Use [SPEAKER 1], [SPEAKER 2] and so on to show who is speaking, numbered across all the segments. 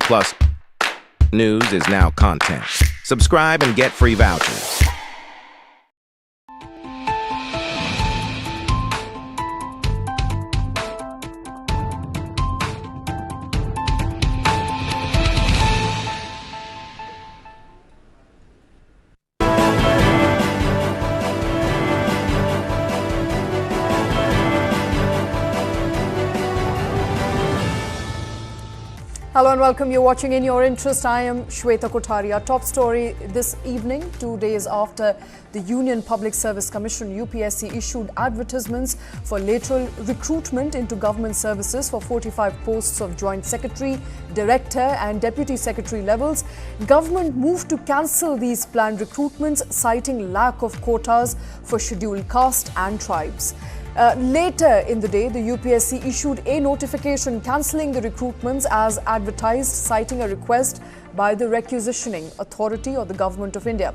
[SPEAKER 1] Plus, news is now content. Subscribe and get free vouchers.
[SPEAKER 2] Hello and welcome. You're watching In Your Interest. I am Shweta Kothari. Our top story this evening, 2 days after the Union Public Service Commission UPSC issued advertisements for lateral recruitment into government services for 45 posts of Joint Secretary, Director and Deputy Secretary levels. Government moved to cancel these planned recruitments, citing lack of quotas for scheduled caste and tribes. Later in the day, the UPSC issued a notification cancelling the recruitments as advertised, citing a request by the Requisitioning Authority or the Government of India.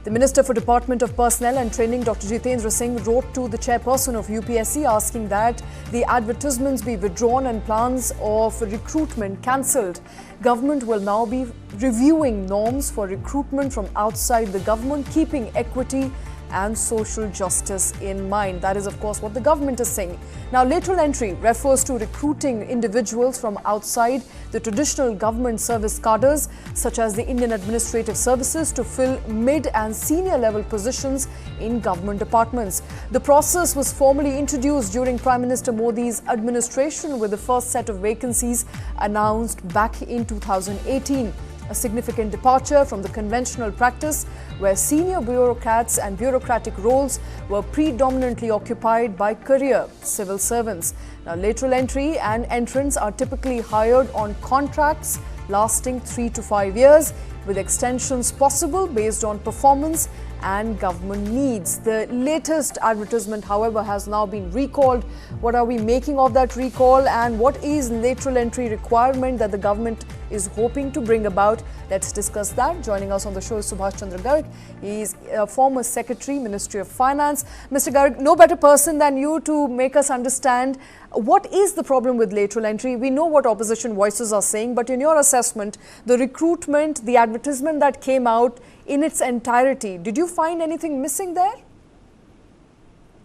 [SPEAKER 2] The Minister for Department of Personnel and Training, Dr. Jitendra Singh, wrote to the Chairperson of UPSC asking that the advertisements be withdrawn and plans of recruitment cancelled. Government will now be reviewing norms for recruitment from outside the government, keeping equity and social justice in mind. That is, of course, what the government is saying. Now, lateral entry refers to recruiting individuals from outside the traditional government service cadres, such as the Indian Administrative Services, to fill mid and senior level positions in government departments. The process was formally introduced during Prime Minister Modi's administration, with the first set of vacancies announced back in 2018. A significant departure from the conventional practice where senior bureaucrats and bureaucratic roles were predominantly occupied by career civil servants. Now, lateral entry and entrants are typically hired on contracts lasting 3 to 5 years, with extensions possible based on performance and government needs. The latest advertisement, however, has now been recalled. What are we making of that recall, and what is lateral entry requirement that the government is hoping to bring about? Let's discuss that. Joining us on the show is Subhash Garg. He is a former Secretary, Ministry of Finance. Mr. Garg, no better person than you to make us understand what is the problem with lateral entry. We know what opposition voices are saying, but in your assessment, the recruitment, the advertisement that came out in its entirety, did you find anything missing there?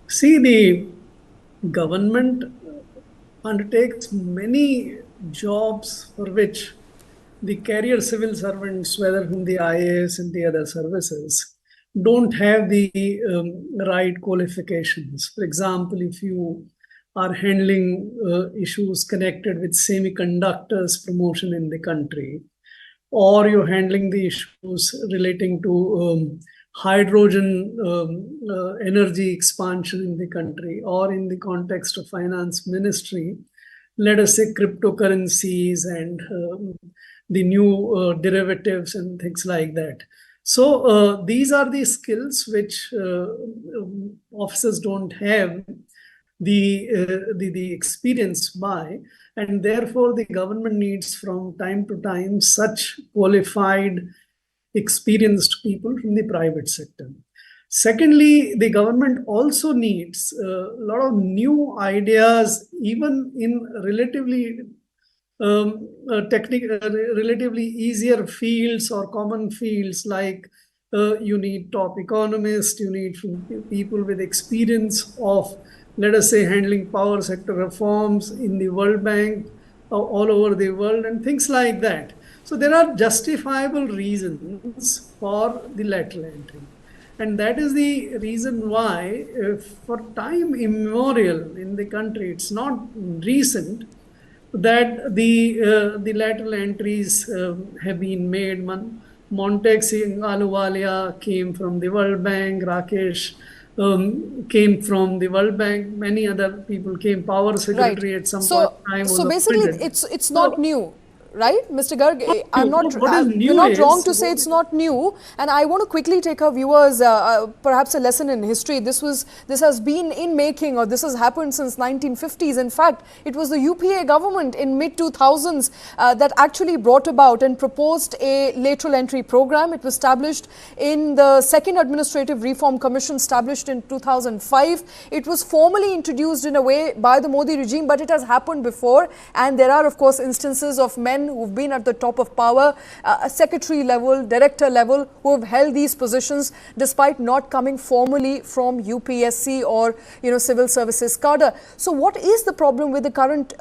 [SPEAKER 3] See, the government undertakes many jobs for which the career civil servants, whether from the IAS and the other services, don't have the right qualifications. For example, if you are handling issues connected with semiconductors promotion in the country, or you're handling the issues relating to hydrogen energy expansion in the country, or in the context of finance ministry, let us say cryptocurrencies and the new derivatives and things like that. So these are the skills which officers don't have the experience by, and therefore the government needs from time to time such qualified, experienced people from the private sector. Secondly, the government also needs a lot of new ideas, even in relatively technical, relatively easier fields or common fields, like you need top economists, you need people with experience of, let us say, handling power sector reforms in the World Bank, all over the world, and things like that. So there are justifiable reasons for the lateral entry. And that is the reason why, for time immemorial in the country, it's not recent that the lateral entries have been made. Montek Singh Ahluwalia came from the World Bank, Rakesh came from the World Bank, many other people came, Power Secretary at some point in time.
[SPEAKER 2] So basically it's not new. Right, Mr. Garg, you're not wrong to say it's not new. And I want to quickly take our viewers perhaps a lesson in history. This has been in making, or this has happened since 1950s. In fact, it was the UPA government in mid-2000s that actually brought about and proposed a lateral entry program. It was established in the Second Administrative Reform Commission, established in 2005. It was formally introduced in a way by the Modi regime, but it has happened before. And there are, of course, instances of men men who've been at the top of power, secretary level, director level, who have held these positions despite not coming formally from UPSC or, civil services cadre. So what is the problem with the current,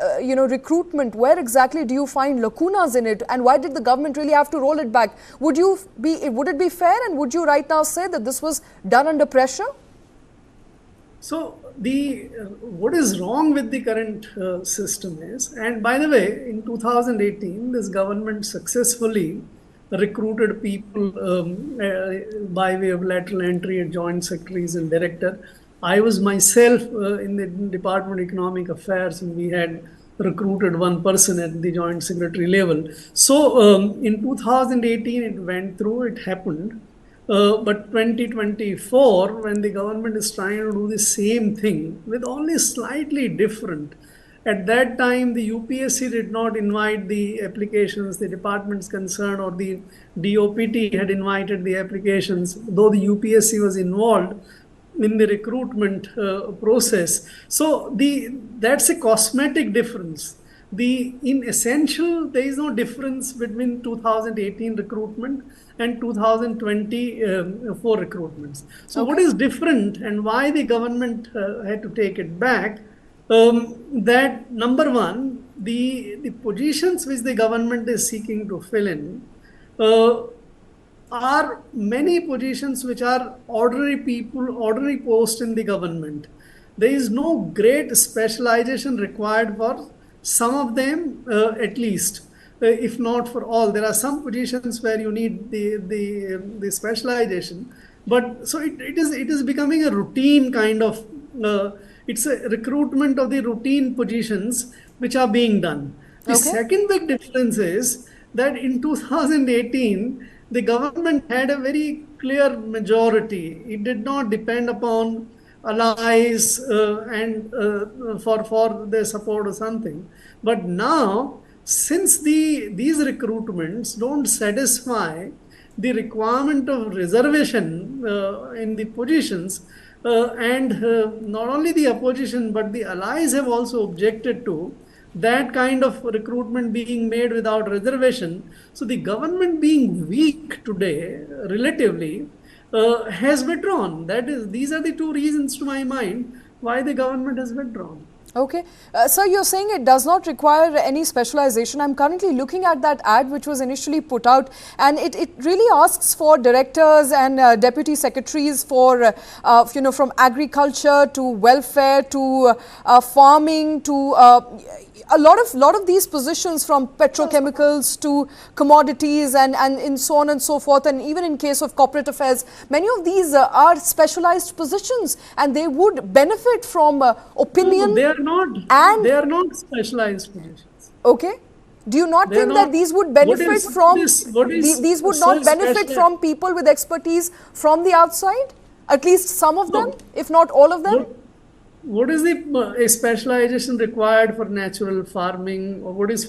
[SPEAKER 2] recruitment? Where exactly do you find lacunas in it, and why did the government really have to roll it back? Would it be fair, and would you right now say that this was done under pressure?
[SPEAKER 3] So what is wrong with the current system is, and by the way, in 2018, this government successfully recruited people by way of lateral entry at joint secretaries and director. I was myself in the Department of Economic Affairs, and we had recruited one person at the joint secretary level. So in 2018, it went through, it happened. But 2024, when the government is trying to do the same thing with only slightly different, at that time the UPSC did not invite the applications, the departments concerned, or the DOPT had invited the applications, though the UPSC was involved in the recruitment process. So that's a cosmetic difference. In essential, there is no difference between 2018 recruitment and 2024 recruitments. So what is different, and why the government had to take it back? That number one, the positions which the government is seeking to fill in are many positions which are ordinary people, ordinary posts in the government. There is no great specialization required for some of them, at least, if not for all. There are some positions where you need the specialization, but so it is becoming a routine kind of. It's a recruitment of the routine positions which are being done. The second big difference is that in 2018, the government had a very clear majority. It did not depend upon allies and for their support or something. But now, since these recruitments don't satisfy the requirement of reservation in the positions, and not only the opposition but the allies have also objected to that kind of recruitment being made without reservation. So the government being weak today, relatively, has withdrawn. These are the two reasons to my mind why the government has withdrawn.
[SPEAKER 2] Okay. Sir, you're saying it does not require any specialization. I'm currently looking at that ad which was initially put out, and it really asks for directors and deputy secretaries for, from agriculture to welfare to farming to a lot of these positions, from petrochemicals to commodities and in so on and so forth, and even in case of corporate affairs, many of these are specialized positions, and they would benefit from opinion.
[SPEAKER 3] No, they are not. They are not specialized positions.
[SPEAKER 2] Okay. Do you not think that these would benefit from these would not benefit from people with expertise from the outside? At least some of them, if not all of them.
[SPEAKER 3] What is the specialization required for natural farming, or what is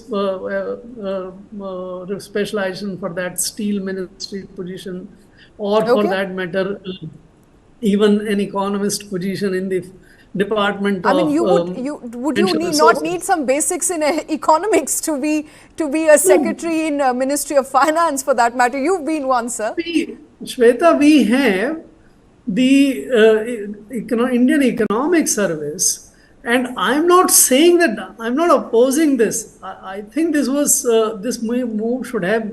[SPEAKER 3] specialization for that steel ministry position, or for that matter, even an economist position in the department of? I mean,
[SPEAKER 2] would you not need some basics in economics to be a secretary in Ministry of Finance, for that matter? You've been one, sir.
[SPEAKER 3] Shweta, we have the Indian Economic Service, and I'm not saying that, I'm not opposing this. I think this move should have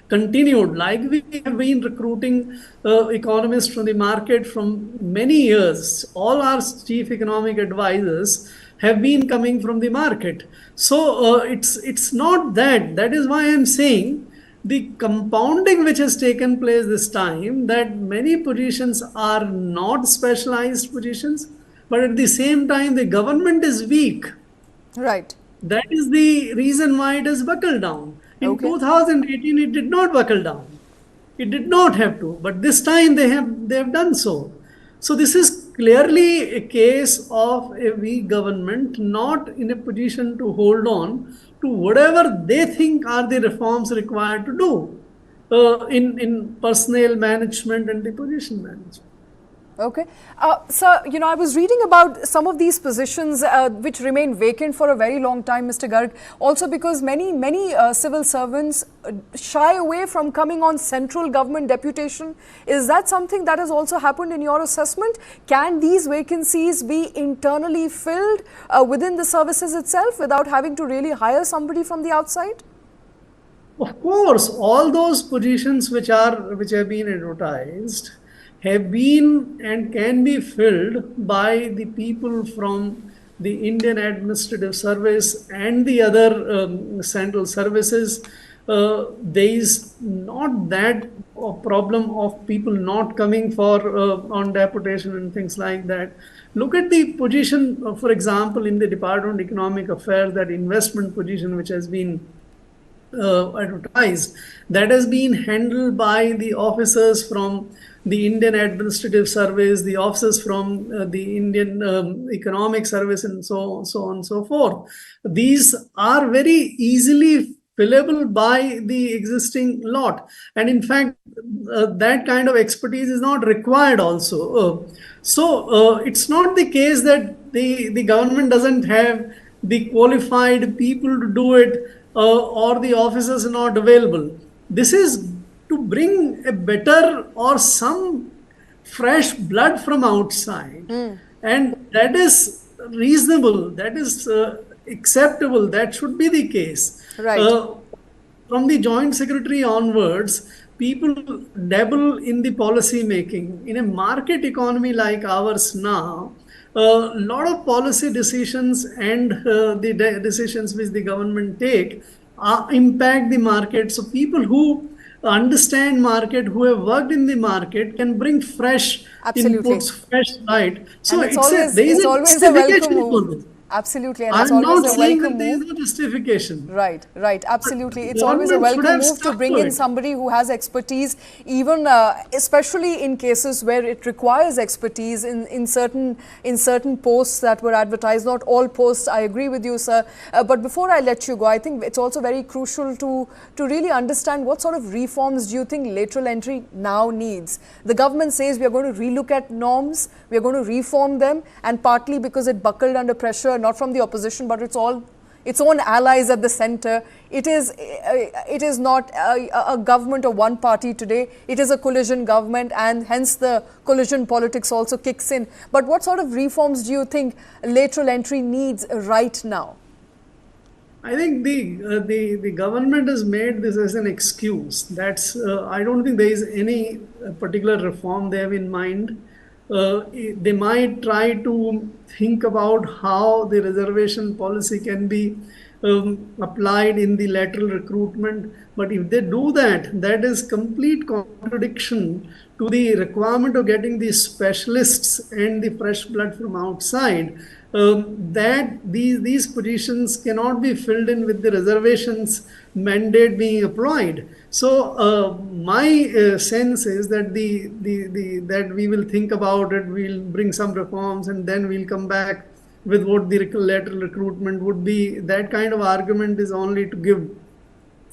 [SPEAKER 3] continued. Like we have been recruiting economists from the market from many years. All our chief economic advisors have been coming from the market. So it's not that. That is why I'm saying the compounding which has taken place this time, that many positions are not specialized positions, but at the same time the government is weak.
[SPEAKER 2] Right.
[SPEAKER 3] That is the reason why it has buckled down. In 2018, it did not buckle down. It did not have to, but this time they have done so. So this is clearly a case of a weak government not in a position to hold on to whatever they think are the reforms required to do in personnel management and the position management.
[SPEAKER 2] Okay. Sir, I was reading about some of these positions which remain vacant for a very long time, Mr. Garg. Also because many civil servants shy away from coming on central government deputation. Is that something that has also happened in your assessment? Can these vacancies be internally filled within the services itself without having to really hire somebody from the outside?
[SPEAKER 3] Of course, all those positions which have been advertised have been and can be filled by the people from the Indian Administrative Service and the other central services. There is not that problem of people not coming for on deputation and things like that. Look at the position, for example, in the Department of Economic Affairs, that investment position which has been advertised, that has been handled by the officers from the Indian Administrative Service, the officers from the Indian Economic Service, and so on and so forth. These are very easily fillable by the existing lot, and in fact that kind of expertise is not required also. So it's not the case that the government doesn't have the qualified people to do it, or the officers are not available. This is to bring a better or some fresh blood from outside, and that is reasonable, that is acceptable, that should be the case.
[SPEAKER 2] Right.
[SPEAKER 3] From the Joint Secretary onwards, people dabble in the policy making. In a market economy like ours now, a lot of policy decisions and the decisions which the government take impact the market. So people who understand market, who have worked in the market, can bring fresh inputs, fresh light. So
[SPEAKER 2] it's always a welcome move. Absolutely, and it's always a welcome move.
[SPEAKER 3] There is no justification.
[SPEAKER 2] Right. Absolutely, it's always a welcome move to bring in somebody who has expertise, even especially in cases where it requires expertise in certain posts that were advertised. Not all posts. I agree with you, sir. But before I let you go, I think it's also very crucial to really understand what sort of reforms do you think lateral entry now needs. The government says we are going to relook at norms, we are going to reform them, and partly because it buckled under pressure, not from the opposition, but its own allies at the center. It is not a government of one party today. It is a coalition government, and hence the coalition politics also kicks in. But what sort of reforms do you think lateral entry needs right now?
[SPEAKER 3] I think the government has made this as an excuse. That's I don't think there is any particular reform they have in mind. They might try to think about how the reservation policy can be applied in the lateral recruitment. But if they do that, that is complete contradiction to the requirement of getting the specialists and the fresh blood from outside. That these positions cannot be filled in with the reservations mandate being applied. So my sense is that that we will think about it, we'll bring some reforms, and then we'll come back with what the lateral recruitment would be. That kind of argument is only to give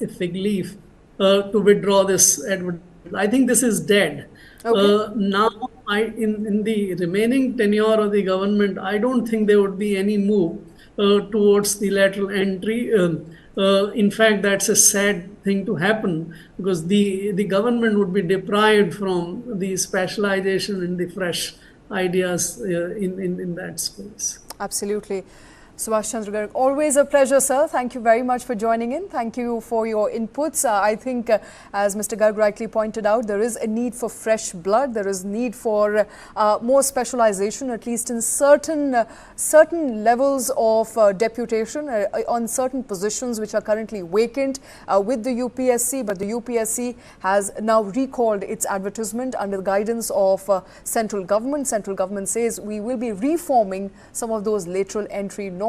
[SPEAKER 3] a fig leaf to withdraw this advertisement. I think this is dead. Okay. Now, in the remaining tenure of the government, I don't think there would be any move towards the lateral entry. In fact, that's a sad thing to happen, because the government would be deprived from the specialization and the fresh ideas in that space.
[SPEAKER 2] Absolutely. Subhash Chandra Garg, always a pleasure, sir. Thank you very much for joining in. Thank you for your inputs. I think, as Mr. Garg rightly pointed out, there is a need for fresh blood. There is need for more specialization, at least in certain levels of deputation on certain positions which are currently vacant with the UPSC. But the UPSC has now recalled its advertisement under the guidance of central government. Central government says we will be reforming some of those lateral entry norms.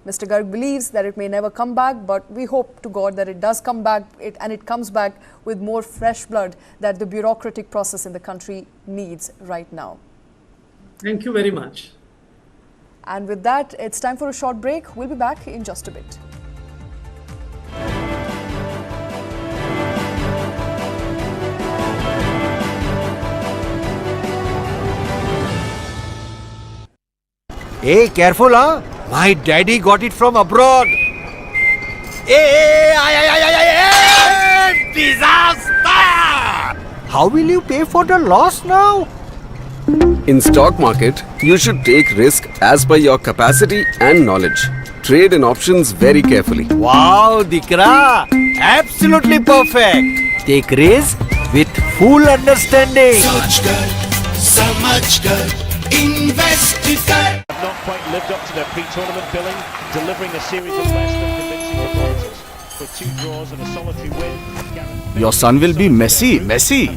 [SPEAKER 2] Mr. Garg believes that it may never come back, but we hope to God that it does come back, and it comes back with more fresh blood that the bureaucratic process in the country needs right now.
[SPEAKER 3] Thank you very much.
[SPEAKER 2] And with that, it's time for a short break. We'll be back in just a bit.
[SPEAKER 4] Hey, careful, huh? My daddy got it from abroad. Hey, disaster! How will you pay for the loss now?
[SPEAKER 5] In stock market, you should take risk as per your capacity and knowledge. Trade in options very carefully.
[SPEAKER 4] Wow, Dikra! Absolutely perfect. Take risk with full understanding.
[SPEAKER 6] Have not quite lived up to their pre-tournament billing, delivering a series of less than convincing performances. With 2 draws and a solitary win,
[SPEAKER 7] Your son will be Messi.
[SPEAKER 6] have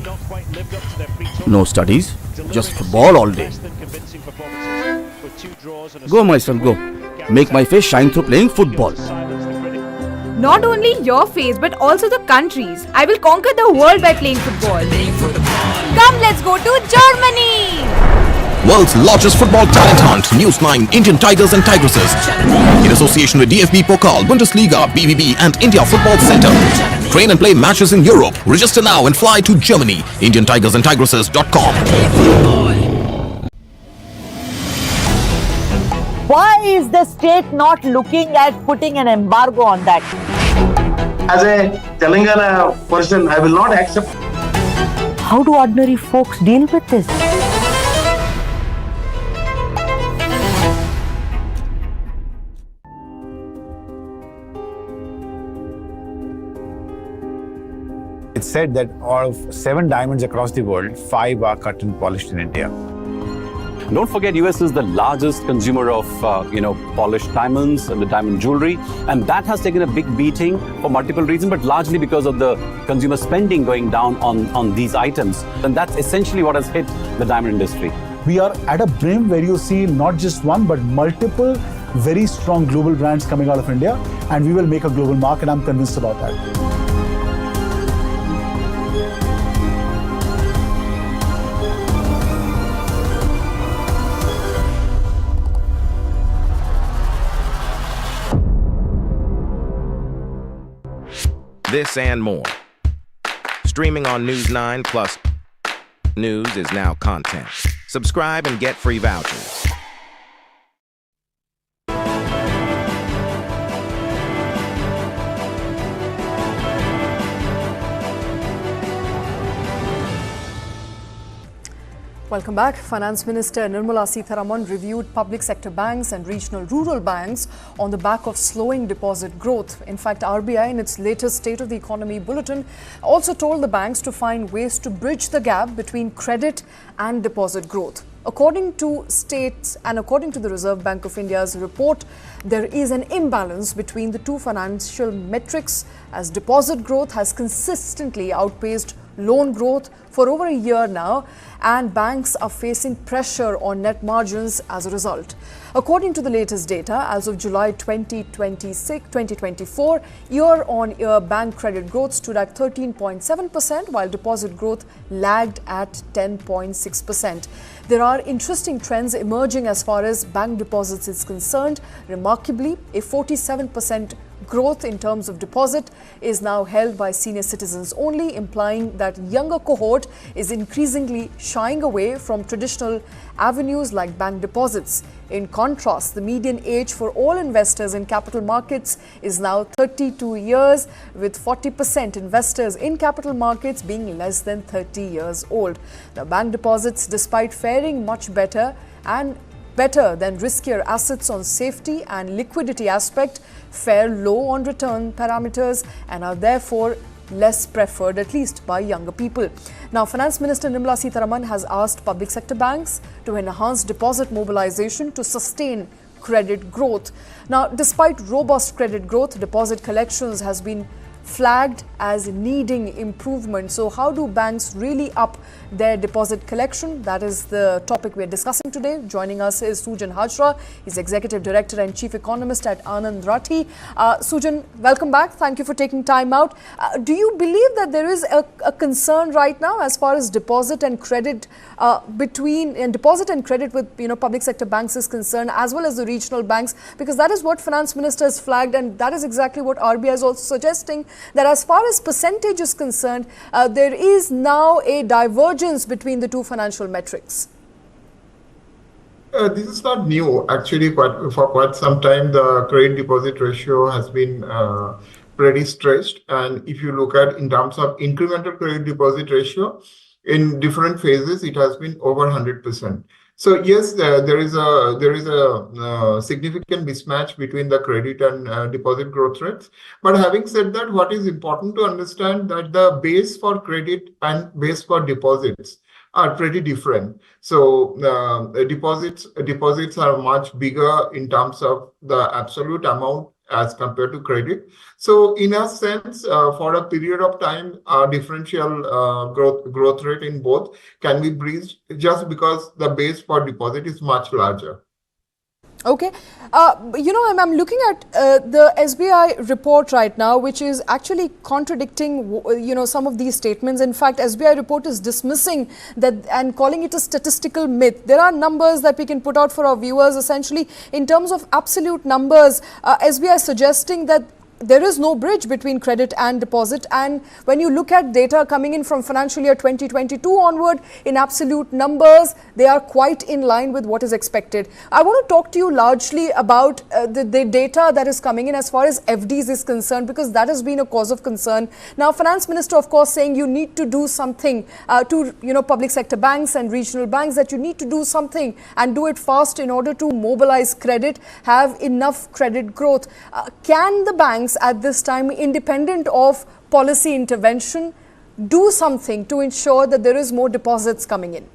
[SPEAKER 6] not quite lived up to their pre-tournament.
[SPEAKER 7] No studies, just football all day.
[SPEAKER 6] Less than convincing performances. With 2 draws and a
[SPEAKER 7] Go, my son, go. Make my face shine through playing football.
[SPEAKER 6] silence the critic.
[SPEAKER 8] Not only your face but also the country's. I will conquer the world by playing football. Come, let's go to Germany.
[SPEAKER 1] World's largest football talent hunt, News 9 Indian Tigers and Tigresses. In association with DFB Pokal, Bundesliga, BVB and India Football Center. Train and play matches in Europe. Register now and fly to Germany. IndianTigersandTigresses.com.
[SPEAKER 9] Why is the state not looking at putting an embargo on that?
[SPEAKER 10] As a Telangana person, I will not accept.
[SPEAKER 9] How do ordinary folks deal with this?
[SPEAKER 11] It's said that out of 7 diamonds across the world, 5 are cut and polished in India.
[SPEAKER 12] Don't forget, US is the largest consumer of, polished diamonds and the diamond jewelry. And that has taken a big beating for multiple reasons, but largely because of the consumer spending going down on these items. And that's essentially what has hit the diamond industry.
[SPEAKER 13] We are at a brim where you see not just one, but multiple very strong global brands coming out of India. And we will make a global mark, and I'm convinced about that.
[SPEAKER 1] This and more. Streaming on News 9 Plus. News is now content. Subscribe and get free vouchers.
[SPEAKER 2] Welcome back. Finance Minister Nirmala Sitharaman reviewed public sector banks and regional rural banks on the back of slowing deposit growth. In fact, RBI in its latest State of the Economy bulletin also told the banks to find ways to bridge the gap between credit and deposit growth. According to states and according to the Reserve Bank of India's report, there is an imbalance between the two financial metrics as deposit growth has consistently outpaced loan growth for over a year now, and banks are facing pressure on net margins as a result. According to the latest data, as of July 2024, year-on-year bank credit growth stood at 13.7%, while deposit growth lagged at 10.6%. There are interesting trends emerging as far as bank deposits is concerned. Remarkably, a 47% growth in terms of deposit is now held by senior citizens only, implying that younger cohort is increasingly shying away from traditional avenues like bank deposits. In contrast, the median age for all investors in capital markets is now 32 years, with 40% investors in capital markets being less than 30 years old. Now, bank deposits, despite faring much better than riskier assets on safety and liquidity aspect, fare low on return parameters and are therefore less preferred, at least by younger people. Now, Finance Minister Nirmala Sitharaman has asked public sector banks to enhance deposit mobilization to sustain credit growth. Now, despite robust credit growth, deposit collections has been flagged as needing improvement. So how do banks really up their deposit collection? That is the topic we're discussing today. Joining us is Sujan Hajra. He's Executive Director and Chief Economist at Anand, Rathi. Sujan, welcome back. Thank you for taking time out. Do you believe that there is a concern right now as far as deposit and credit deposit and credit with public sector banks is concerned, as well as the regional banks? Because that is what Finance Minister has flagged, and that is exactly what RBI is also suggesting, that as far as percentage is concerned, there is now a divergence between the two financial metrics.
[SPEAKER 14] This is not new. Actually, for quite some time, the credit deposit ratio has been pretty stretched. And if you look at in terms of incremental credit deposit ratio, in different phases, it has been over 100%. So yes, there is a significant mismatch between the credit and deposit growth rates. But having said that, what is important to understand that the base for credit and base for deposits are pretty different. So deposits are much bigger in terms of the absolute amount as compared to credit. So in a sense, for a period of time, differential growth rate in both can be breached just because the base for deposit is much larger.
[SPEAKER 2] Okay. I'm looking at the SBI report right now, which is actually contradicting, some of these statements. In fact, SBI report is dismissing that and calling it a statistical myth. There are numbers that we can put out for our viewers. Essentially, in terms of absolute numbers, SBI suggesting that there is no bridge between credit and deposit, and when you look at data coming in from financial year 2022 onward, in absolute numbers, they are quite in line with what is expected. I want to talk to you largely about the data that is coming in as far as FDs is concerned, because that has been a cause of concern. Now, Finance Minister, of course, saying you need to do something to public sector banks and regional banks, that you need to do something and do it fast in order to mobilize credit, have enough credit growth. Can the banks at this time, independent of policy intervention, do something to ensure that there is more deposits coming in?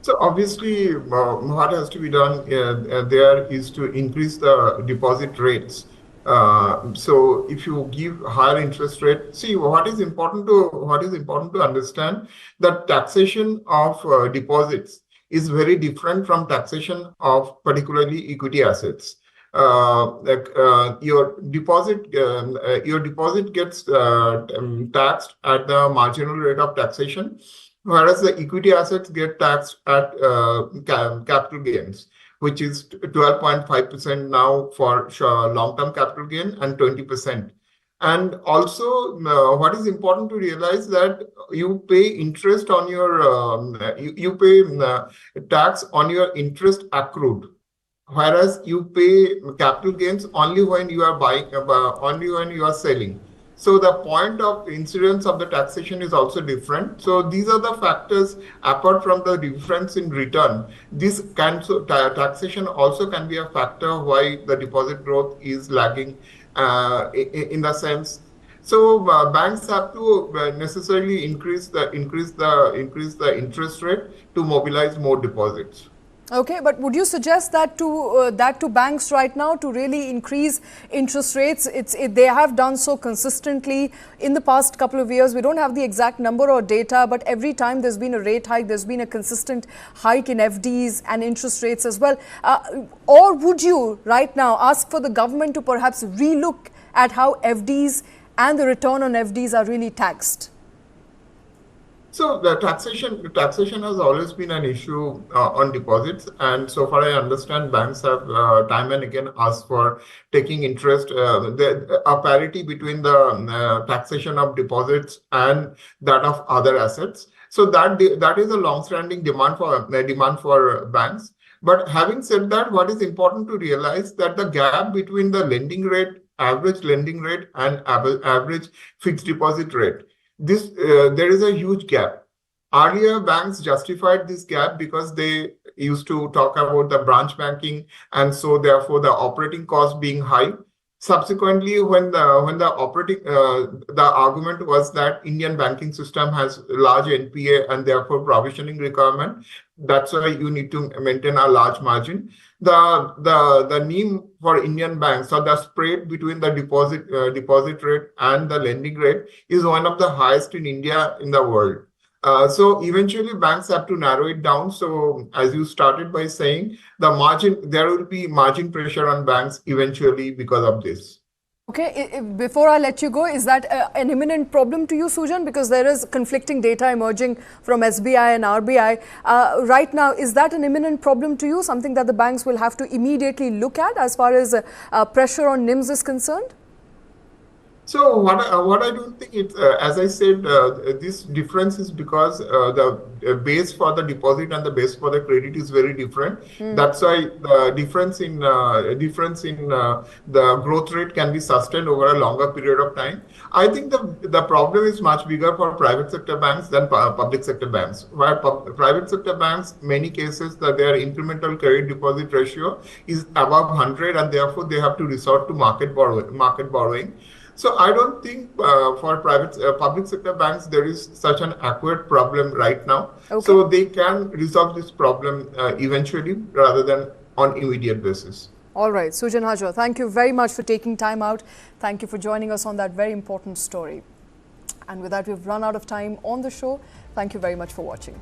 [SPEAKER 14] So obviously, what has to be done there is to increase the deposit rates. So if you give higher interest rate, see what is important to understand that taxation of deposits is very different from taxation of particularly equity assets. Your deposit gets taxed at the marginal rate of taxation, whereas the equity assets get taxed at capital gains, which is 12.5% now for long-term capital gain and 20%. And also, what is important to realize that you pay interest on your you pay tax on your interest accrued, whereas you pay capital gains only when you are buying, only when you are selling. So the point of incidence of the taxation is also different. So these are the factors apart from the difference in return. This taxation also can be a factor why the deposit growth is lagging in the sense. So banks have to necessarily increase the interest rate to mobilize more deposits.
[SPEAKER 2] Okay, but would you suggest that to banks right now to really increase interest rates? They have done so consistently in the past couple of years. We don't have the exact number or data, but every time there's been a rate hike, there's been a consistent hike in FDs and interest rates as well. Or would you right now ask for the government to perhaps relook at how FDs and the return on FDs are really taxed?
[SPEAKER 14] So the taxation has always been an issue on deposits, and so far I understand banks have time and again asked for taking interest, a parity between the taxation of deposits and that of other assets. So that is a long-standing demand for banks. But having said that, what is important to realize that the gap between the lending rate, average lending rate, and average fixed deposit rate, there is a huge gap. Earlier, banks justified this gap because they used to talk about the branch banking, and so therefore the operating cost being high. Subsequently, when the argument was that Indian banking system has large NPA and therefore provisioning requirement, that's why you need to maintain a large margin. The NIM for Indian banks, or the spread between the deposit rate and the lending rate, is one of the highest in India in the world. So eventually banks have to narrow it down. So as you started by saying, there will be margin pressure on banks eventually because of this.
[SPEAKER 2] Okay, before I let you go, is that an imminent problem to you, Sujan? Because there is conflicting data emerging from SBI and RBI. Right now, is that an imminent problem to you? Something that the banks will have to immediately look at as far as pressure on NIMs is concerned?
[SPEAKER 14] So what I don't think it's as I said, this difference is because the base for the deposit and the base for the credit is very different. That's why the difference in the growth rate can be sustained over a longer period of time. I think the problem is much bigger for private sector banks than public sector banks. Where private sector banks, many cases that their incremental credit deposit ratio is above 100, and therefore they have to resort to market borrowing. So I don't think for public sector banks there is such an acute problem right now.
[SPEAKER 2] Okay.
[SPEAKER 14] So they can resolve this problem eventually rather than on immediate basis.
[SPEAKER 2] All right, Sujan, Hajra, thank you very much for taking time out. Thank you for joining us on that very important story. And with that, we've run out of time on the show. Thank you very much for watching.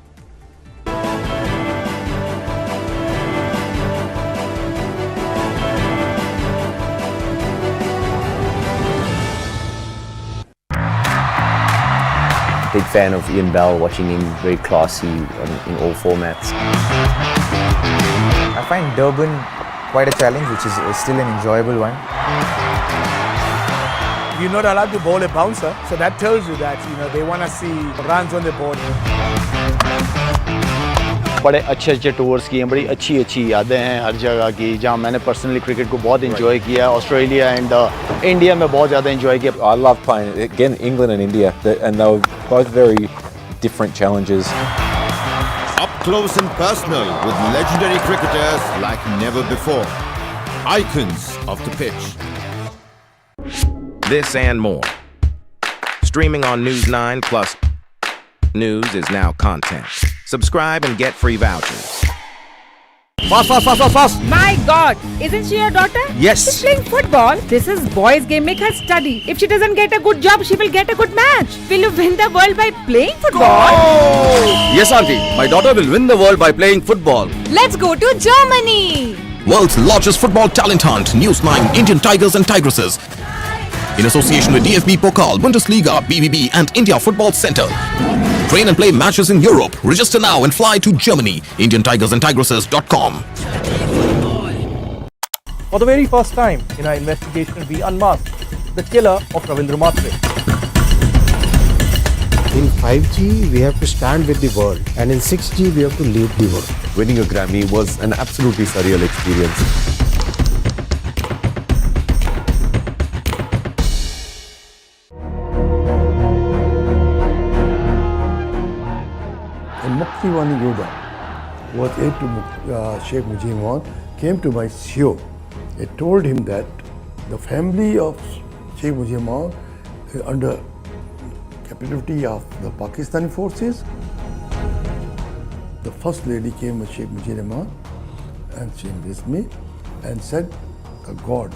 [SPEAKER 15] Big fan of Ian Bell, watching him very classy in all formats.
[SPEAKER 16] I find Durban quite a challenge, which is still an enjoyable one.
[SPEAKER 4] You're not allowed to bowl a bouncer, so that tells you that they want to see runs on the board.
[SPEAKER 17] बड़े अच्छे tours किए हैं, बड़ी अच्छी यादें हैं हर जगह की, जहाँ मैंने पर्सनली क्रिकेट को बहुत एंजॉय किया है. ऑस्ट्रेलिया एंड इंडिया में बहुत ज़्यादा एंजॉय किया.
[SPEAKER 18] I love playing again England and India, and they were both very different challenges.
[SPEAKER 1] Up close and personal with legendary cricketers like never before. Icons of the pitch. This and more. Streaming on News 9 Plus. News is now content. Subscribe and get free vouchers.
[SPEAKER 7] Fast.
[SPEAKER 8] My God, isn't she your daughter?
[SPEAKER 7] Yes.
[SPEAKER 8] She's playing football. This is boys' game. Make her study. If she doesn't get a good job, she will get a good match. Will you win the world by playing football?
[SPEAKER 7] Yes, auntie. My daughter will win the world by playing football.
[SPEAKER 8] Let's go to Germany.
[SPEAKER 1] World's largest football talent hunt. News 9 Indian Tigers and Tigresses. In association with DFB Pokal, Bundesliga, BBB and India Football Center. Train and play matches in Europe. Register now and fly to Germany. IndianTigersandTigresses.com.
[SPEAKER 19] For the very first time in our investigation, we unmasked the killer of Ravindra Matre.
[SPEAKER 20] In 5G, we have to stand with the world, and in 6G, we have to lead the world.
[SPEAKER 18] Winning a Grammy was an absolutely surreal experience.
[SPEAKER 20] Muktiwani Yoda was aide to Sheikh Mujib, came to my show. I told him that the family of Sheikh Mujib is under captivity of the Pakistani forces. The first lady came with Sheikh Mujib and she embraced me and said, God